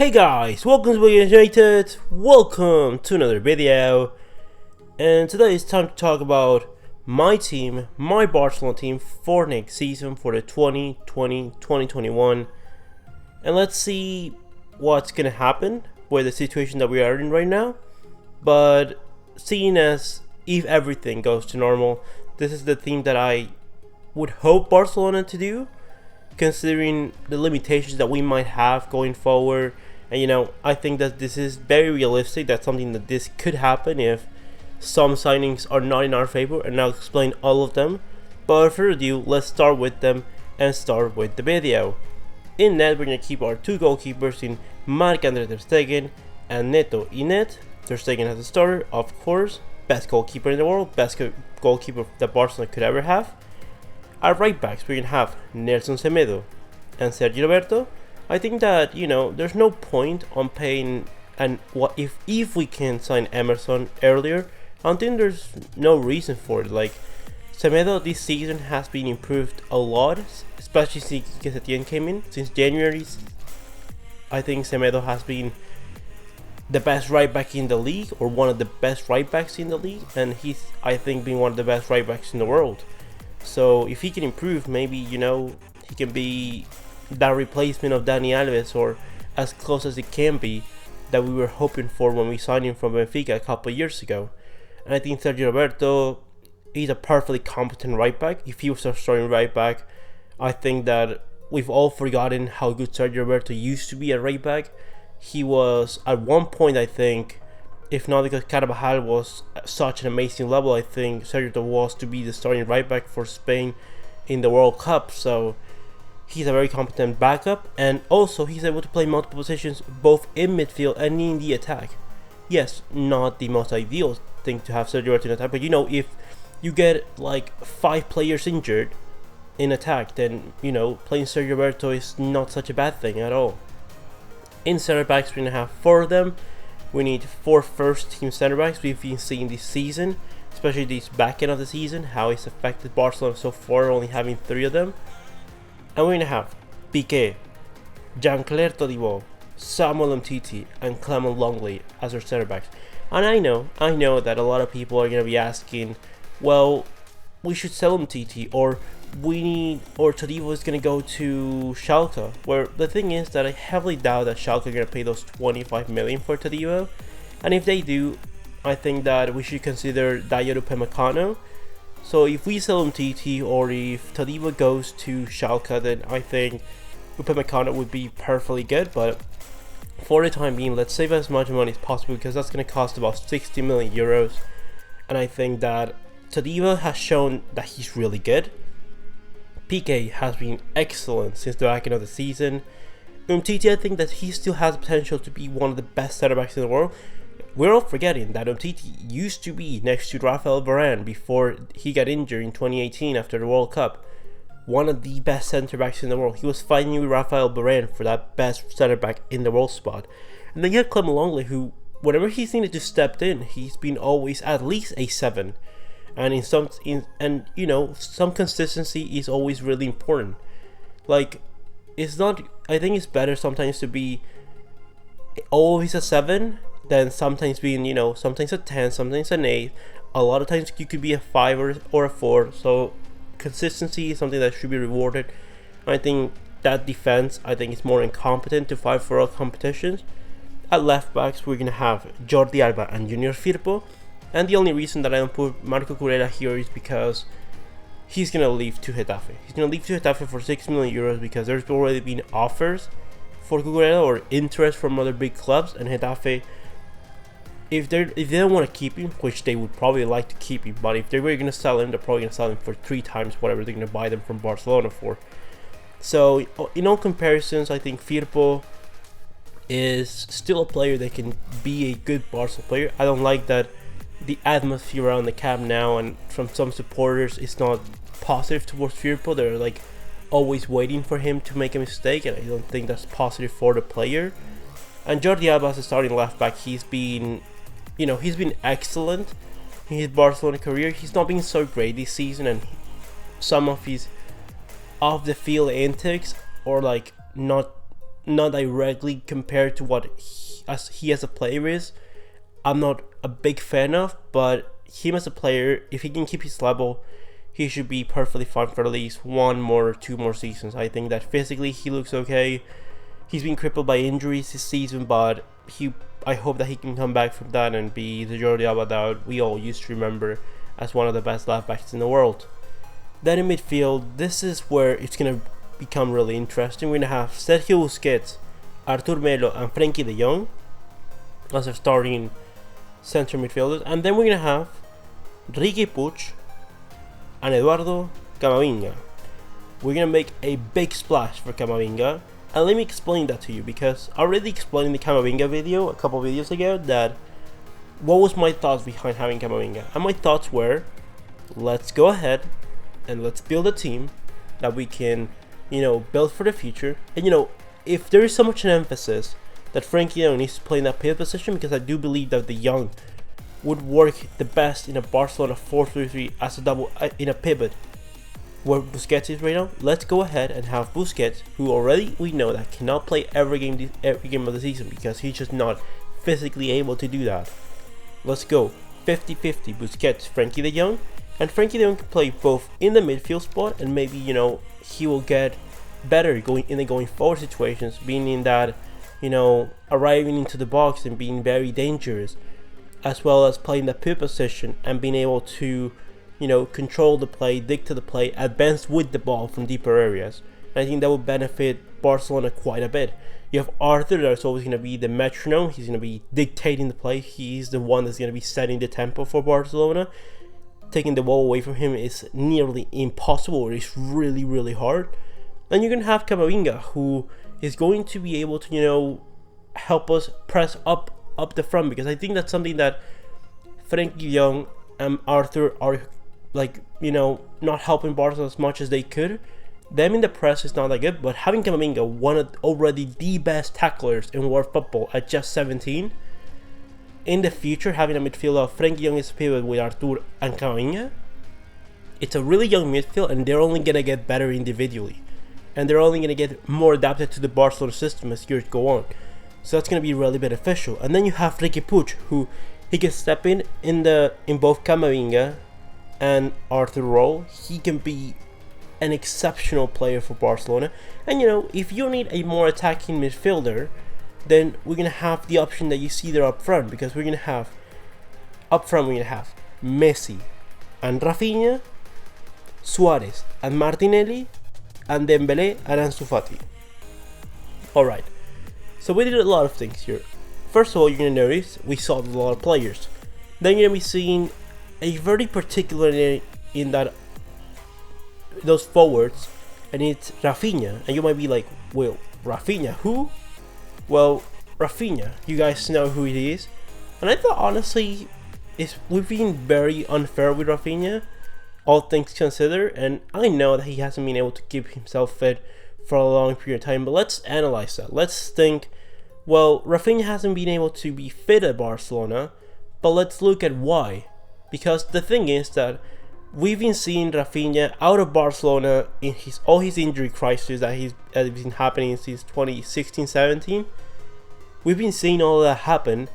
Hey guys, welcome to United. Welcome to another video. And today it's time to talk about my team, my Barcelona team for next season for the 2020-2021. And let's see what's gonna happen with the situation that we are in right now. But seeing as if everything goes to normal, this is the team that I would hope Barcelona to do, considering the limitations that we might have going forward. And I think that this is very realistic. That's something that this could happen if some signings are not in our favor, and I'll explain all of them. But without further ado, let's start with them and start with the video. In net, we're gonna keep our two goalkeepers in Marc-Andre ter Stegen and Neto in net. Ter Stegen as a starter, of course, best goalkeeper in the world, best goalkeeper that Barcelona could ever have. Our right backs, we're gonna have Nelson Semedo and Sergio Roberto. I think that there's no point on paying, and what if we can sign Emerson earlier. I don't think there's no reason for it. Like, Semedo this season has been improved a lot, especially since Etienne came in. Since January, I think Semedo has been the best right back in the league, or one of the best right backs in the league, and he's, I think, been one of the best right backs in the world. So if he can improve, maybe he can be that replacement of Dani Alves, or as close as it can be, that we were hoping for when we signed him from Benfica a couple of years ago. And I think Sergio Roberto is a perfectly competent right back. If he was a starting right back, I think that we've all forgotten how good Sergio Roberto used to be at right back. He was at one point, I think, if not because Carvajal was at such an amazing level, I think Sergio was to be the starting right back for Spain in the World Cup. So he's a very competent backup, and also he's able to play multiple positions both in midfield and in the attack. Yes, not the most ideal thing to have Sergio Roberto in attack, but if you get like 5 players injured in attack, then playing Sergio Roberto is not such a bad thing at all. In center backs, we're gonna have 4 of them. We need 4 first team center backs. We've been seeing this season, especially this back end of the season, how it's affected Barcelona so far, only having 3 of them. And we're going to have Piqué, Jean-Claire Todibo, Samuel Umtiti, and Clement Longley as our center backs. And I know that a lot of people are going to be asking, well, we should sell Umtiti, or Todibo is going to go to Schalke. Where the thing is that I heavily doubt that Schalke are going to pay those 25 million for Todibo. And if they do, I think that we should consider Dayot Upamecano. So if we sell Umtiti, or if Todibo goes to Schalke, then I think Upamecano would be perfectly good. But for the time being, let's save as much money as possible, because that's going to cost about 60 million euros. And I think that Todibo has shown that he's really good. Piqué has been excellent since the back end of the season. Umtiti, I think that he still has potential to be one of the best center backs in the world. We're all forgetting that Umtiti used to be next to Rafael Varane before he got injured in 2018 after the World Cup. One of the best center backs in the world. He was fighting with Rafael Varane for that best center back in the world spot. And then you have Clement Longley, who, whenever he's needed to step in, he's been always at least a 7. And some consistency is always really important. Like, it's not. I think it's better sometimes to be always a 7. Then sometimes being, sometimes a 10, sometimes an 8. A lot of times you could be a 5 or a 4. So consistency is something that should be rewarded. I think that defense, is more incompetent to fight for all competitions. At left backs, we're gonna have Jordi Alba and Junior Firpo. And the only reason that I don't put Marco Cucurella here is because he's gonna leave to Getafe. He's gonna leave to Getafe for 6 million euros, because there's already been offers for Cucurella, or interest from other big clubs, and Getafe, if they don't want to keep him, which they would probably like to keep him, but if they were going to sell him, they're probably going to sell him for 3 times whatever they're going to buy them from Barcelona for. So in all comparisons, I think Firpo is still a player that can be a good Barca player. I don't like that the atmosphere around the camp now, and from some supporters, is not positive towards Firpo. They're like always waiting for him to make a mistake, and I don't think that's positive for the player. And Jordi Alba as a starting left back, he's been excellent in his Barcelona career. He's not been so great this season, and some of his off the field antics, or like not not directly compared to what he as a player is, I'm not a big fan of, but him as a player, if he can keep his level, he should be perfectly fine for at least 1 more or 2 more seasons. I think that physically he looks okay. He's been crippled by injuries this season, but I hope that he can come back from that and be the Jordi Abidal we all used to remember as one of the best left backs in the world. Then in midfield, this is where it's going to become really interesting. We're going to have Sergio Busquets, Artur Melo and Frenkie de Jong as our starting center midfielders. And then we're going to have Riqui Puig and Eduardo Camavinga. We're going to make a big splash for Camavinga. And let me explain that to you, because I already explained in the Camavinga video a couple videos ago that what was my thoughts behind having Camavinga. And my thoughts were, let's go ahead and let's build a team that we can, build for the future. And if there is so much an emphasis that Frenkie de Jong needs to play in that pivot position, because I do believe that the Young would work the best in a Barcelona 4-3-3 as a double in a pivot where Busquets is right now. Let's go ahead and have Busquets, who already we know that cannot play every game of the season because he's just not physically able to do that. Let's go 50-50 Busquets, Frenkie de Jong, and Frenkie de Jong can play both in the midfield spot, and maybe he will get better going forward situations, being in that arriving into the box and being very dangerous, as well as playing the pivot position and being able to control the play, dictate the play, advance with the ball from deeper areas. And I think that will benefit Barcelona quite a bit. You have Arthur, that's always going to be the metronome. He's going to be dictating the play. He's the one that's going to be setting the tempo for Barcelona. Taking the ball away from him is nearly impossible, or it's really, really hard. And you're going to have Camavinga, who is going to be able to, help us press up the front, because I think that's something that Frenkie de Jong and Arthur are not helping Barcelona as much as they could. Them in the press is not that good, but having Camavinga, one of already the best tacklers in world football at just 17, in the future having a midfield of Frenkie de Jong as a pivot with Artur and Camavinga, it's a really young midfield, and they're only going to get better individually, and they're only going to get more adapted to the Barcelona system as years go on. So that's going to be really beneficial. And then you have Riqui Puig, who he can step in both Camavinga and Arthur role. He can be an exceptional player for Barcelona. And if you need a more attacking midfielder, then we're gonna have the option that you see there up front, because we're gonna have Messi and Rafinha, Suarez and Martinelli, and Dembele and Ansu Fati. Alright, so we did a lot of things here. First of all, you're gonna notice we saw a lot of players. Then you're gonna be seeing a very particular in that those forwards, and it's Rafinha. And you might be like, well, Rafinha, who? Well, Rafinha, you guys know who it is. And I thought honestly we've been very unfair with Rafinha, all things considered, and I know that he hasn't been able to keep himself fit for a long period of time, but let's analyze that. Let's think, well, Rafinha hasn't been able to be fit at Barcelona, but let's look at why. Because the thing is that we've been seeing Rafinha out of Barcelona in all his injury crisis that has been happening since 2016-17. We've been seeing all that happen,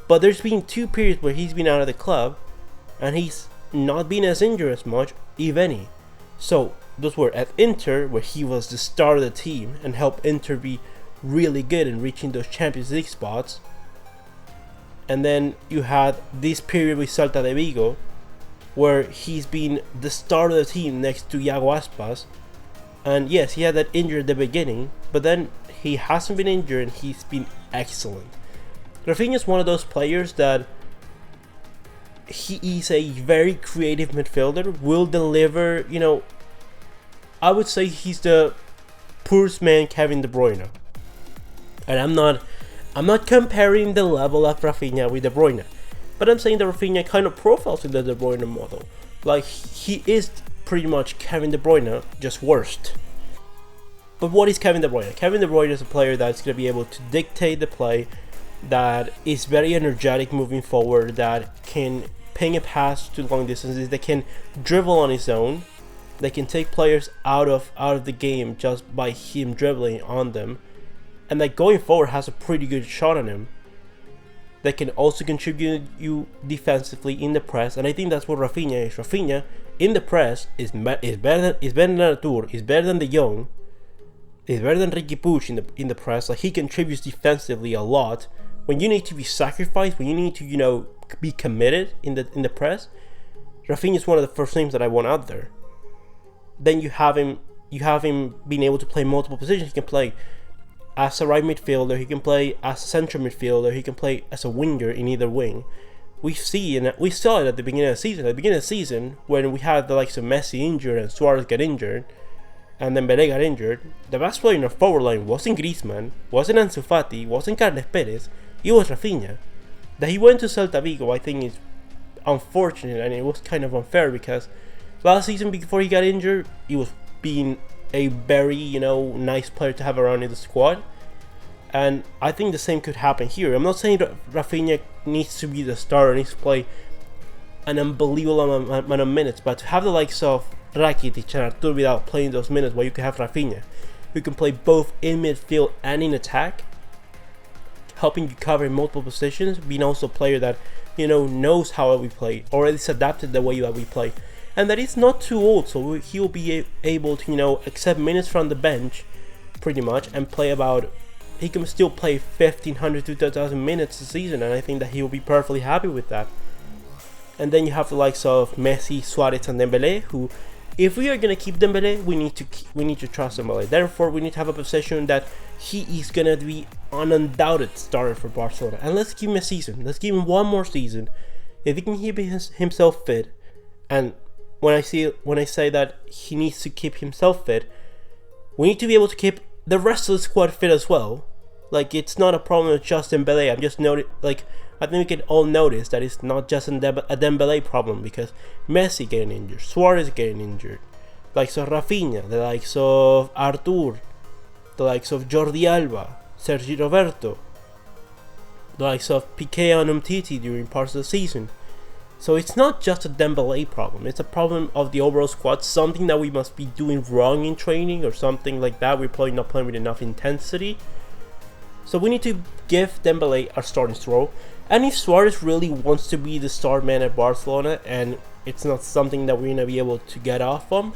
but there's been 2 periods where he's been out of the club and he's not been as injured as much, if any. So those were at Inter, where he was the star of the team and helped Inter be really good in reaching those Champions League spots. And then you had this period with Celta de Vigo, where he's been the star of the team next to Iago Aspas. And yes, he had that injury at the beginning, but then he hasn't been injured and he's been excellent. Rafinha is one of those players that he is a very creative midfielder, will deliver, I would say he's the poorest man Kevin De Bruyne. And I'm not comparing the level of Rafinha with De Bruyne, but I'm saying that Rafinha kind of profiles in the De Bruyne model. Like, he is pretty much Kevin De Bruyne, just worst. But what is Kevin De Bruyne? Kevin De Bruyne is a player that's going to be able to dictate the play, that is very energetic moving forward, that can ping a pass to long distances, that can dribble on his own, that can take players out of the game just by him dribbling on them. and that going forward has a pretty good shot on him that can also contribute you defensively in the press. And I think that's what Rafinha is. Rafinha in the press is better than Artur, is better than De Jong, is better than Ricky Puig in the press. Like, he contributes defensively a lot. When you need to be sacrificed, when you need to be committed in the press, Rafinha is one of the first names that I want out there. Then you have him being able to play multiple positions. He can play as a right midfielder, he can play as a central midfielder, he can play as a winger in either wing. We saw it at the beginning of the season. At the beginning of the season, when we had the likes of Messi injured and Suarez get injured, and then Dembélé got injured, the best player in our forward line wasn't Griezmann, wasn't Ansu Fati, wasn't Carles Perez, it was Rafinha. That he went to Celta Vigo, I think, is unfortunate, and it was kind of unfair because last season, before he got injured, he was being a very, nice player to have around in the squad. And I think the same could happen here. I'm not saying that Rafinha needs to be the starter, needs to play an unbelievable amount of minutes, but to have the likes of Rakitic and Artur Vidal playing those minutes, while you can have Rafinha, who can play both in midfield and in attack, helping you cover in multiple positions, being also a player that, knows how we play, or at least adapted the way that we play. And that he's not too old, so he'll be able to, accept minutes from the bench, pretty much, and play he can still play 1,500 to 2,000 minutes a season, and I think that he will be perfectly happy with that. And then you have the likes of Messi, Suarez, and Dembélé, who, if we are gonna keep Dembélé, we need to trust Dembélé. Therefore, we need to have a position that he is gonna be an undoubted starter for Barcelona. And let's give him a season. Let's give him one more season. If he can keep himself fit, and when I say that he needs to keep himself fit, we need to be able to keep the rest of the squad fit as well. Like, it's not a problem with just Dembélé. I think we can all notice that it's not just a Dembélé problem, because Messi getting injured, Suarez getting injured, the likes of Rafinha, the likes of Artur, the likes of Jordi Alba, Sergi Roberto, the likes of Piqué and Umtiti during parts of the season. So it's not just a Dembélé problem, it's a problem of the overall squad, something that we must be doing wrong in training or something like that. We're probably not playing with enough intensity. So we need to give Dembélé a starting role. And if Suarez really wants to be the star man at Barcelona, and it's not something that we're going to be able to get off on,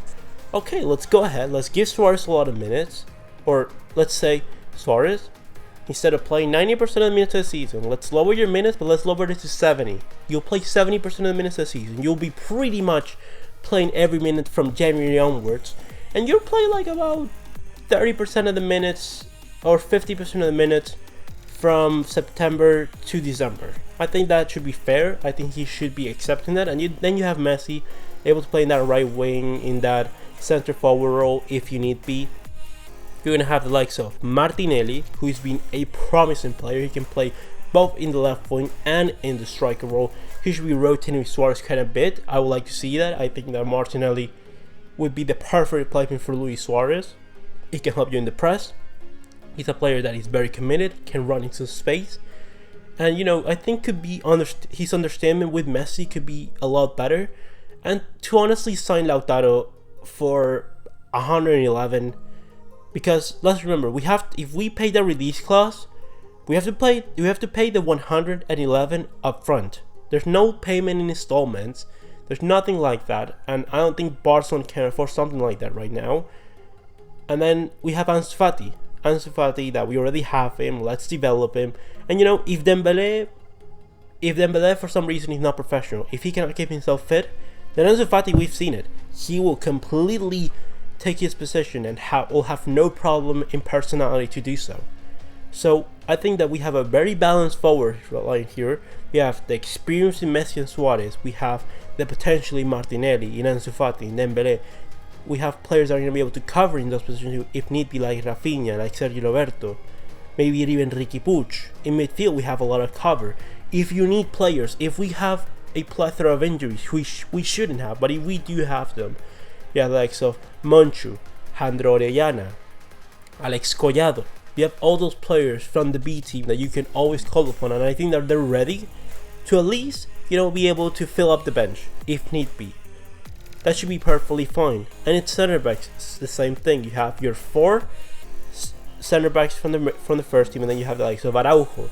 okay, let's go ahead, let's give Suarez a lot of minutes. Or let's say, Suarez, instead of playing 90% of the minutes of the season, let's lower your minutes, but let's lower it to 70. You'll play 70% of the minutes of the season. You'll be pretty much playing every minute from January onwards. And you'll play like about 30% of the minutes or 50% of the minutes from September to December. I think that should be fair. I think he should be accepting that. And then you have Messi able to play in that right wing, in that center forward role if you need be. You're going to have the likes of Martinelli, who has been a promising player. He can play both in the left wing and in the striker role. He should be rotating with Suarez kind of bit. I would like to see that. I think that Martinelli would be the perfect replacement for Luis Suarez. He can help you in the press. He's a player that is very committed, can run into space. And, I think his understanding with Messi could be a lot better. And to honestly sign Lautaro for 111, because let's remember, if we pay the release clause, we have to pay the 111 up front. There's no payment in installments. There's nothing like that, and I don't think Barcelona can afford something like that right now. And then we have Ansu Fati, that we already have him. Let's develop him. And if Dembélé for some reason is not professional, if he cannot keep himself fit, then Ansu Fati, we've seen it. He will completely take his position and will have no problem in personality to do so. So I think that we have a very balanced forward line here. We have the experience in Messi and Suarez. We have the potentially Martinelli, in Ansu Fati, in Dembélé. We have players that are going to be able to cover in those positions if need be, like Rafinha, like Sergi Roberto, maybe even Ricky Puig. In midfield, we have a lot of cover. If you need players, if we have a plethora of injuries, we shouldn't have, but if we do have them, we have the likes of Monchu, Jandro Orellana, Alex Collado. We have all those players from the B team that you can always call upon, and I think that they're ready to at least, be able to fill up the bench if need be. That should be perfectly fine. And it's center backs, it's the same thing. You have your four center backs from the first team, and then you have the likes of Araujo,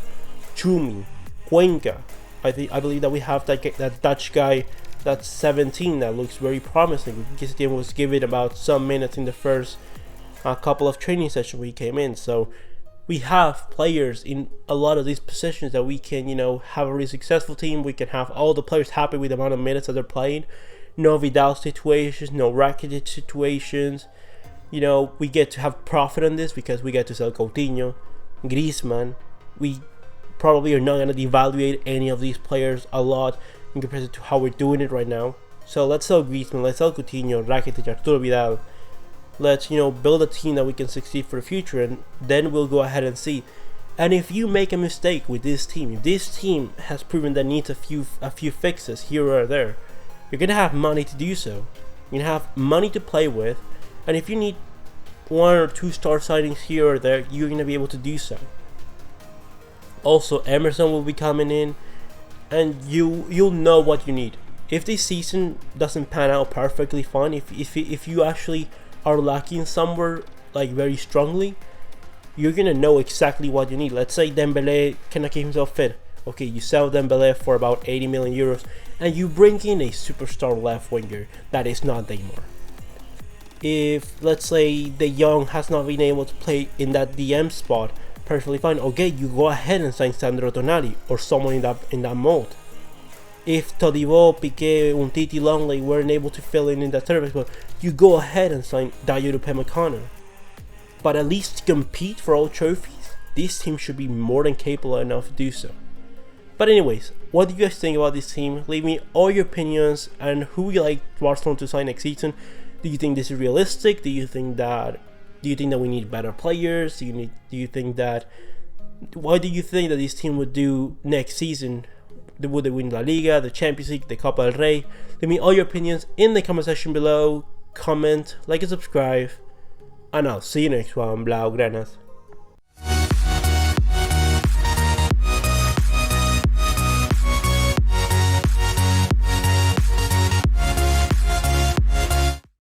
Chumi, Cuenca. I believe that we have that Dutch guy that's 17 that looks very promising. Christian was given about some minutes in the first couple of training sessions we came in. So we have players in a lot of these positions that we can, have a really successful team. We can have all the players happy with the amount of minutes that they're playing. No Vidal situations, no Rakitic situations. We get to have profit on this because we get to sell Coutinho, Griezmann. We probably are not going to devaluate any of these players a lot in comparison to how we're doing it right now. So let's sell Griezmann, let's sell Coutinho, Rakitic, Arturo Vidal. Let's build a team that we can succeed for the future, and then we'll go ahead and see. And if you make a mistake with this team, if this team has proven that needs a few fixes here or there, you're gonna have money to do so. You're gonna have money to play with, and if you need 1 or 2 star signings here or there, you're gonna be able to do so. Also, Emerson will be coming in, and you'll know what you need. If this season doesn't pan out perfectly fine, if you actually are lacking somewhere like very strongly, you're gonna know exactly what you need. Let's say Dembele cannot keep himself fit. Okay, you sell Dembele for about 80 million euros, and you bring in a superstar left winger that is not Neymar. If let's say De Jong has not been able to play in that DM spot perfectly fine, okay, you go ahead and sign Sandro Tonali or someone in that mold. If Todibo, Piqué, Umtiti, Longley weren't able to fill in that service, but you go ahead and sign Dayot Upamecano. But at least compete for all trophies. This team should be more than capable enough to do so. But anyways, what do you guys think about this team? Leave me all your opinions and who you like Barcelona to sign next season. Do you think this is realistic? Do you think that we need better players? What do you think that this team would do next season? Would they win La Liga, the Champions League, the Copa del Rey? Leave me all your opinions in the comment section below. Comment, like and subscribe. And I'll see you next one, Blaugranas.